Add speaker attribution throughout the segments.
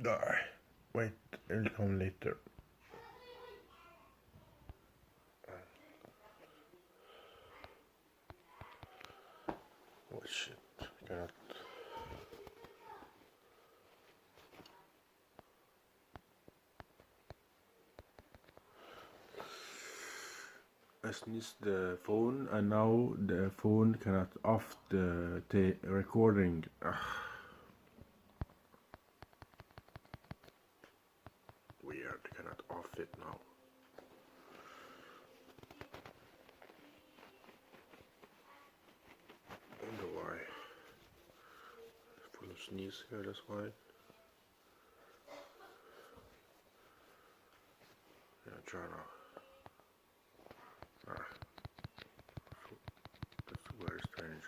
Speaker 1: Die. Wait, it'll come later. Oh shit, cannot. I sneezed the phone and now the phone cannot off the recording. Ugh. Weird, cannot off it now. Wonder why. Full of sneeze here, that's why. Yeah, try now. Ah, that's very strange.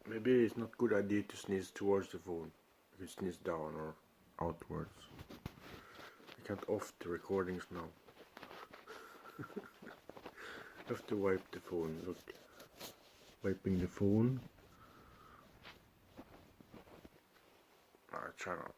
Speaker 1: Maybe it's not good idea to sneeze towards the phone. You sneeze down or outwards. I can't off the recordings now. I have to wipe the phone. Look, wiping the phone. Try not.